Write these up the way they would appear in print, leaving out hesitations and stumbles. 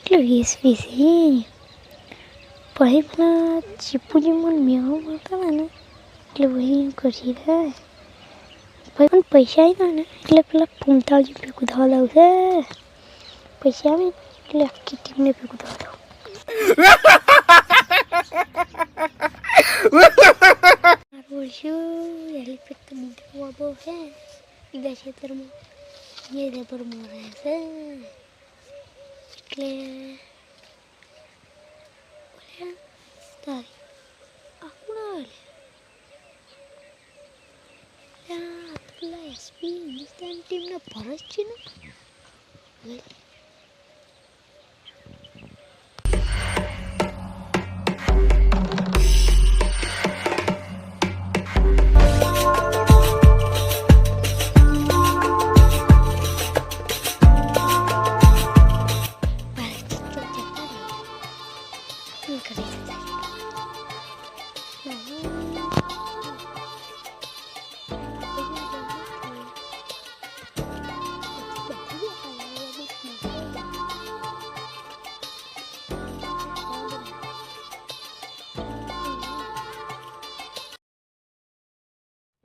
એટલે 20 પછી પેલા ચીપુજી મને મેળો મળતા ને એટલે વહી કરી દે ભાઈ પણ પૈસા આવ્યા ને એટલે પેલા પૂમતાજી ભેગું થવા લાવશે પૈસા આવે એટલે આખી ટીમને ભેગું થવા લાવ એલિફેન્ટ તો બીજો બાબો છે બીજા ક્ષેત્રમાં એ રેબર મોરે છે એટલે તારી આકુડા પેલા એસપી હિન્દુસ્તાન ટીમના ભરત છે ને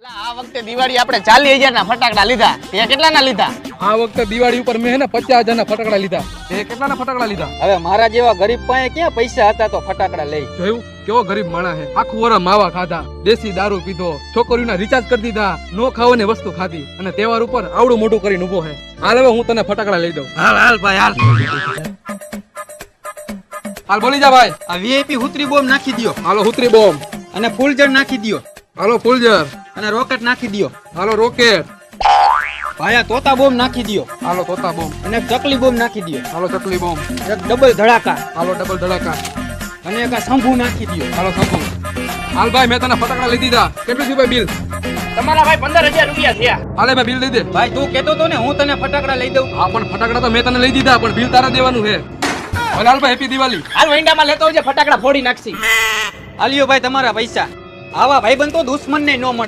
આ વખતે દિવાળી આપણે 40,000 ના ફટાકડા લીધા તે કેટલાના લીધા આ વખતે દિવાળી ઉપર મેં 50,000 ના ફટાકડા લીધા તે કેટલાના ફટાકડા લીધા હવે મારા જેવા ગરીબ પાસે ક્યાં પૈસા હતા તો ફટાકડા લઈ જોયું કેવો ગરીબ માણસ હે આખું વરસ માવા ખાધા દેશી દારૂ પીધો છોકરીઓના રિચાર્જ કરી દીધા નો ખાવાની વસ્તુ ખાધી અને તહેવાર ઉપર આવડું મોટું કરીને ઉભો હે હાલ હવે હું તને ફટાકડા લઈ દઉં હાલ ભાઈ હાલ હાલ બોલી જા ભાઈ આ વીઆઈપી હુતરી બોમ્બ નાખી દિયો હાલો હુતરી બોમ્બ અને ફૂલઝર નાખી દિયો હાલો ફૂલઝર અને રોકેટ નાખી દિયો હાલો રોકેટ ભાઈ આ તોતા બોમ્બ નાખી દિયો હાલો તોતા બોમ્બ અને એક ચકલી બોમ્બ નાખી દિયો હાલો ચકલી બોમ્બ એક ડબલ ધડાકા હાલો ડબલ ધડાકા અને એક આ શંભુ નાખી દિયો હાલો સંપુ હાલ ભાઈ મેં તને ફટાકડા લઈ દીધા કેટલું થયું ભાઈ બિલ તમારા ભાઈ 15,000 રૂપિયા થયા હાલે ભાઈ બિલ દઈ દે ભાઈ તું કેતો તો ને હું તને ફટાકડા લઈ દઉં હા પણ ફટાકડા તો મેં તને લઈ દીધા પણ બિલ તારા દેવાનું છે હાલ ભાઈ હેપી દિવાળી હાલ વૈંડામાં લેતો આવજે ફટાકડા ફોડી નાખશી આલ્યો ભાઈ તમારા પૈસા આવા ભાઈબંધ તો દુશ્મન ને ન મળે